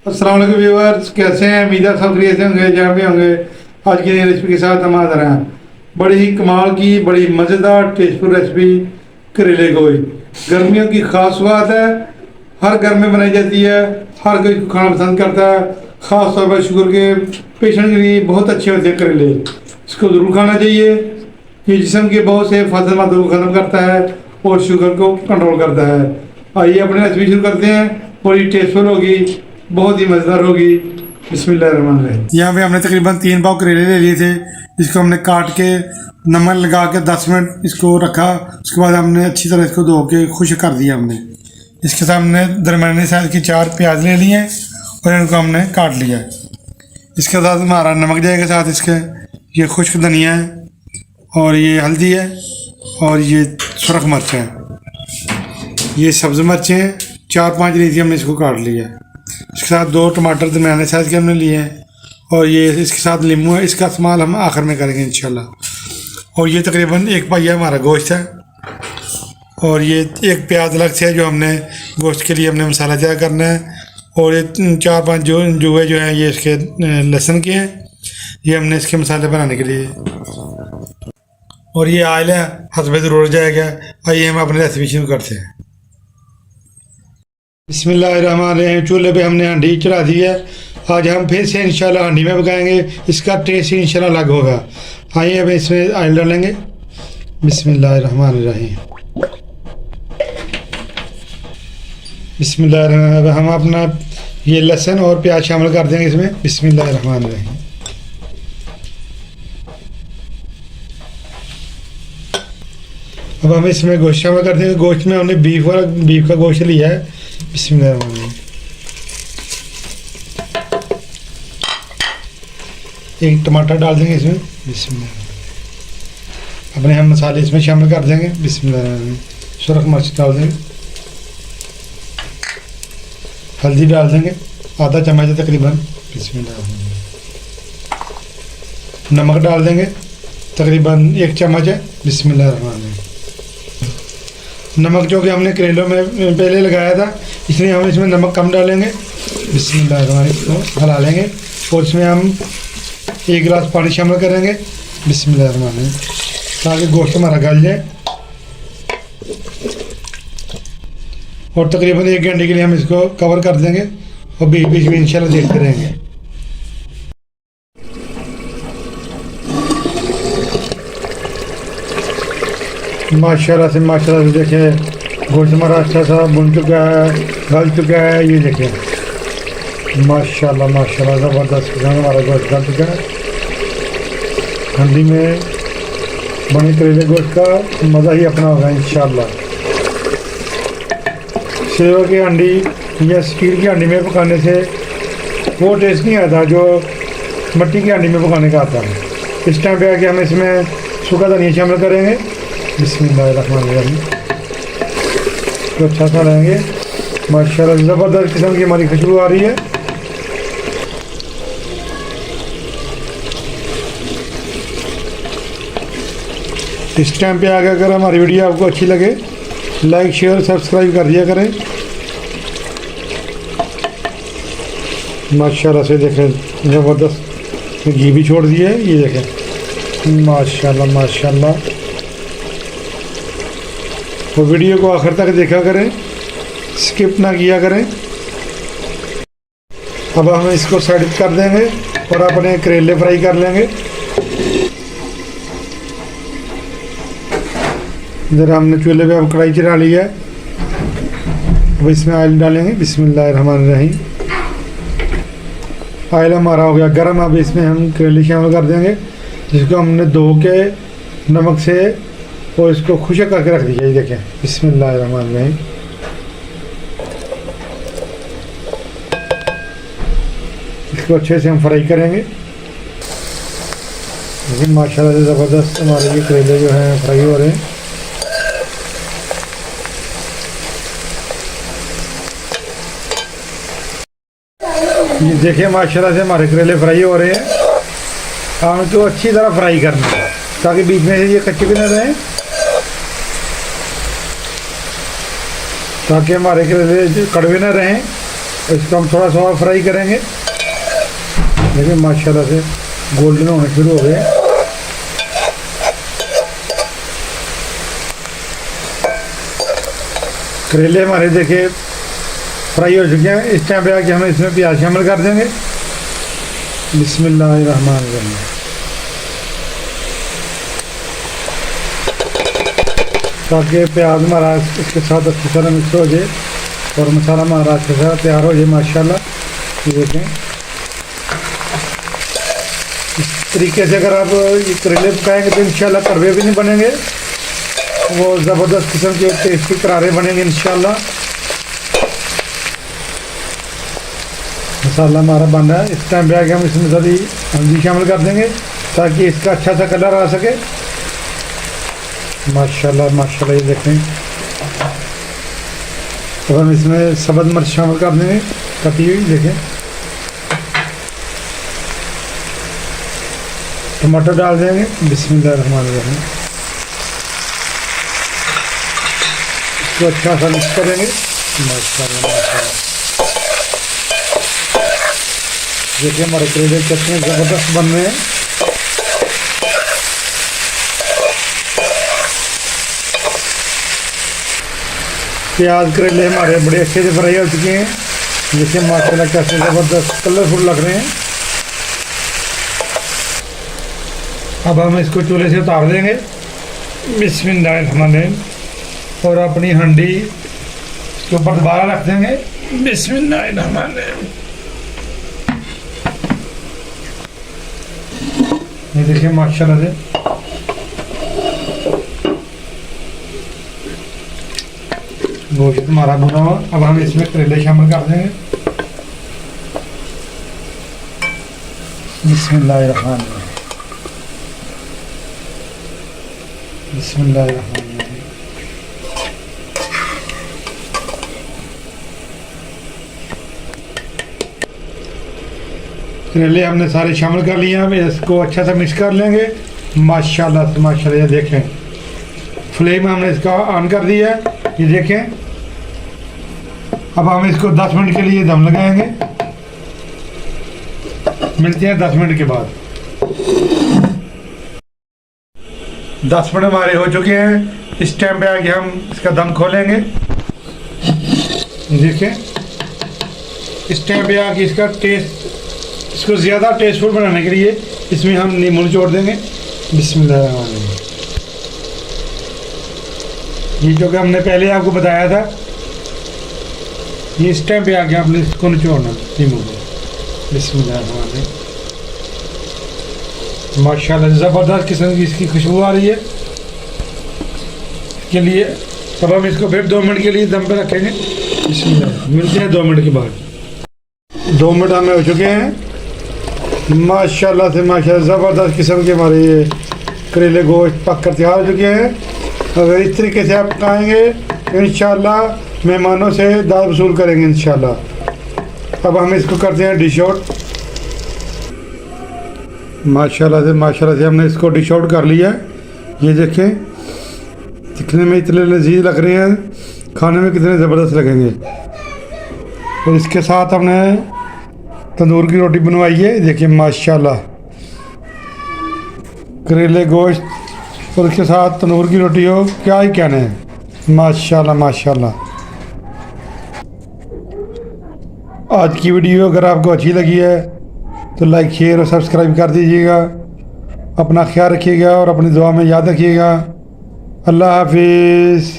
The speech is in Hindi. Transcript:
अस्सलाम वालेकुम व्यूअर्स, कैसे हैं? उम्मीद है सब खैरियत से होंगे, जहाँ भी होंगे। आज की नई रेसिपी के साथ हम हाजिर हैं। बड़ी ही कमाल की, बड़ी मज़ेदार टेस्टफुल रेसिपी करेले गोई। गर्मियों की ख़ास बात है, हर घर में बनाई जाती है, हर कोई खाना पसंद करता है। ख़ास तौर पर शुगर के पेशेंट के लिए बहुत अच्छे होते हैं करेले। इसको ज़रूर खाना चाहिए। ये जिस्म के बहुत से फायदेमंद को ख़त्म करता है और शुगर को कंट्रोल करता है। आइए अपनी रेसिपी शुरू करते हैं। बड़ी टेस्टफुल होगी, बहुत ही मज़ेदार होगी। बिस्मिल्लाहिर्रहमानिर्रहीम। यहाँ पे हमने तकरीबन 3 पाव करेले ले लिए थे। इसको हमने काट के नमक लगा के 10 मिनट इसको रखा। उसके बाद हमने अच्छी तरह इसको धो के खुश कर दिया हमने। इसके साथ हमने दरमियाने साइज की 4 प्याज ले लिए और इनको हमने काट लिया। इसके साथ हमारा नमक जाएगा, साथ इसके ये खुश्क धनिया है और ये हल्दी है और ये सुरख मिर्च है, ये सब्ज़ मिर्चें हैं। 4-5 लीजिए हमने इसको काट लिया। इसके साथ 2 टमाटर दरमियाने साइज़ के हमने लिए हैं और ये इसके साथ नींबू है। इसका इस्तेमाल हम आखिर में करेंगे इंशाल्लाह। और ये तकरीबन 1 पाइया हमारा गोश्त है और ये 1 प्याज अलग से है जो हमने गोश्त के लिए हमने मसाला तैयार करना है। और ये 4-5 जुए जो हैं ये इसके लहसुन के हैं, ये हमने इसके मसाले बनाने के लिए। और ये आयल है, हसबे ज़रूर जाएगा। आइए हम अपनी रेसिपी शुरू करते हैं। बिस्मिल्लाहिर्रहमानिर्रहीम। चूल्हे पे हमने हांडी चढ़ा दी है। आज हम फिर से इंशाल्लाह हांडी में पकाएंगे, इसका टेस्ट इंशाल्लाह अलग होगा। आइए अब इसमें ऑयल डालेंगे। बिस्मिल्लाहिर्रहमानिर्रहीम। बिस्मिल्लाहिर्रहमानिर्रहीम। हम अपना ये लहसुन और प्याज शामिल कर देंगे इसमें। बिस्मिल्लाहिर्रहमानिर्रहीम। अब हम इसमें गोश्त शामिल कर देंगे। गोश्त में हमने बीफ का गोश्त लिया है। बिस्मिल्लाहिर्रहमानिर्रहीम। एक टमाटर डाल देंगे इसमें। बिस्मिल्लाह। अपने हम मसाले इसमें शामिल कर देंगे। बिस्मिल्लाहिर्रहमानिर्रहीम। सुरख मिर्च डाल देंगे, हल्दी डाल देंगे आधा चम्मच है तकरीबन। बिस्मिल्लाहिर्रहमानिर्रहीम। नमक डाल देंगे तकरीबन 1 चम्मच है। बिस्मिल्लाहिर्रहमानिर्रहीम। नमक जो कि हमने करेलों में पहले लगाया था, इसलिए हम इसमें नमक कम डालेंगे। बिस्मिल्लाहिर्रहमानिर्रहीम। इसको हला लेंगे और इसमें हम 1 गिलास पानी शामिल करेंगे। बिस्मिल्लाहिर्रहमानिर्रहीम, ताकि गोश्त हमारा गल जाए। और तकरीबन 1 घंटे के लिए हम इसको कवर कर देंगे और बीच बीच में इंशाल्लाह देखते रहेंगे। माशाल्लाह से देखें, गोश्त हमारा अच्छा सा भुन चुका है, गल चुका है। ये देखें, माशाल्लाह माशाल्लाह ज़बरदस्त हमारा गोश्त गल चुका है। हांडी में बने करेले गोश्त का मज़ा ही अपना होगा इंशाल्लाह। सिल्वर की हांडी या स्टील की हांडी में पकाने से वो टेस्ट नहीं आता जो मिट्टी की हांडी में पकाने का आता है। इस टाइम पे आके हम इसमें सूखा धनिया शामिल करेंगे। बिस्मिल्लाहिर्रहमानिर्रहीम। तो अच्छा सा रहेंगे। माशाल्लाह ज़बरदस्त किस्म की हमारी खुशबू आ रही है। इस टाइम पे आगे अगर हमारी वीडियो आपको अच्छी लगे, लाइक शेयर सब्सक्राइब कर दिया करें। माशाल्लाह से देखें, ज़बरदस्त घी भी छोड़ दिए है। ये देखें, माशाल्लाह माशाल्लाह। तो वीडियो को आखिर तक देखा करें, स्किप ना किया करें। अब हम इसको साइड कर देंगे और अपने करेले फ्राई कर लेंगे। इधर हमने चूल्हे पे अब कढ़ाई चढ़ा ली है। अब इसमें ऑयल डालेंगे। बिस्मिल्लाहिर्रहमानिर्रहीम। ऑयल हमारा हो गया गर्म। अब इसमें हम करेले शामिल कर देंगे, जिसको हमने धो के नमक से और इसको खुशक करके रख दिया। ये देखें, बिस्मिल्लाहिर्रहमानिर्रहीम। इसको अच्छे से हम फ्राई करेंगे। लेकिन माशाल्लाह से ज़बरदस्त हमारे ये करेले जो हैं फ्राई हो रहे हैं। ये देखिए, माशाल्लाह से हमारे करेले फ्राई हो रहे हैं। हम तो अच्छी तरह फ्राई करना है ताकि बीच में से ये कच्चे भी न रहें, ताकि हमारे करेले कड़वे न रहें। इसको हम थोड़ा सा और फ्राई करेंगे। देखिए माशाल्लाह से गोल्डन होने शुरू हो गए। करेले हमारे देखिए फ्राई हो चुके हैं। इस टाइम पे आके हम इसमें प्याज शामिल कर देंगे। बिस्मिल्लाहिर्रहमानिर्रहीम। ताकि प्याज हमारा इसके साथ अच्छी तरह मिक्स हो जाए और मसाला हमारा अच्छे से तैयार हो जाए माशाल्लाह। ये देखें इस तरीके से अगर आप ये करेले पकाएंगे तो इंशाल्लाह कड़वे भी नहीं बनेंगे, वो ज़बरदस्त किस्म के टेस्टी करारे बनेंगे इंशाल्लाह। मसाला हमारा बन रहा है। इस टाइम पे आके हम इसमें सारी हल्दी शामिल कर देंगे ताकि इसका अच्छा सा कलर आ सके। माशाल्लाह माशाल्लाह ये देखें। तो हम इसमें सब्ज़ मिर्च शामिल कर देंगे कटी हुई। देखें टमाटर डाल देंगे। बिस्मिल्लाहिर्रहमानिर्रहीम। इसको अच्छा सा मिक्स करेंगे। माशाल्लाह माशाल्लाह देखिए हमारे करेले कितने ज़बरदस्त बन रहे हैं। प्याज करेले हमारे बड़े अच्छे से फ्राई हो चुके हैं। देखिए माशाल्लाह कैसे ज़बरदस्त कलरफुल लग रहे हैं। अब हम इसको चूल्हे से उतार देंगे। बिस्मिल्लाहिर्रहमानिर्रहीम। और अपनी हंडी इसके ऊपर दोबारा रख देंगे। बिस्मिल्लाहिर्रहमानिर्रहीम। ये देखिए माशाल्लाह से गोश्त हमारा भुना हुआ। अब हम इसमें करेले शामिल कर देंगे। बिस्मिल्लाहिर्रहमानिर्रहीम। बिस्मिल्लाहिर्रहमानिर्रहीम। करेले हमने सारे शामिल कर लिए हैं। हम इसको अच्छा सा मिक्स कर लेंगे माशाल्लाह से माशाल्लाह। ये देखें फ्लेम हमने इसका ऑन कर दिया है। ये देखें अब हम इसको 10 मिनट के लिए दम लगाएंगे। मिलते हैं 10 मिनट के बाद। 10 मिनट हमारे हो चुके हैं। इस टाइम पे आके हम इसका दम खोलेंगे। ये देखें इस टाइम पे आके इसका टेस्ट इसको ज़्यादा टेस्टफुल बनाने के लिए इसमें हम नींबू निचोड़ देंगे। बिस्मिल्लाहिर्रहमानिर्रहीम। ये जो कि हमने पहले आपको बताया था, ये इस टाइम पे आके आपने इसको निचोड़ना नींबू को। बिस्मिल्लाहिर्रहमानिर्रहीम। माशाल्लाह ज़बरदस्त किस्म की इसकी खुशबू आ रही है। इसके लिए अब हम इसको फिर 2 मिनट के लिए दम पे रखेंगे। बिस्मिल्लाह। मिलते हैं 2 मिनट के बाद। 2 मिनट हमें हो चुके हैं। माशाल्लाह से माशाल्लाह ज़बरदस्त किस्म के हमारे ये करेले गोश्त पक कर तैयार हो चुके हैं। अगर इस तरीके से आप पकाएंगे इंशाल्लाह मेहमानों से दाद वसूल करेंगे इंशाल्लाह। अब हम इसको करते हैं डिश आउट। माशाल्लाह से हमने इसको डिश आउट कर लिया है। ये देखें दिखने में इतने लजीज लग रहे हैं, खाने में कितने ज़बरदस्त लगेंगे। और इसके साथ हमने तंदूर की रोटी बनवाई है। देखिए माशाल्लाह करेले गोश्त और इसके साथ तंदूर की रोटी हो, क्या ही कहने हैं। माशाल्लाह माशाल्लाह। आज की वीडियो अगर आपको अच्छी लगी है तो लाइक शेयर और सब्सक्राइब कर दीजिएगा। अपना ख्याल रखिएगा और अपनी दुआ में याद रखिएगा। अल्लाह हाफिज़।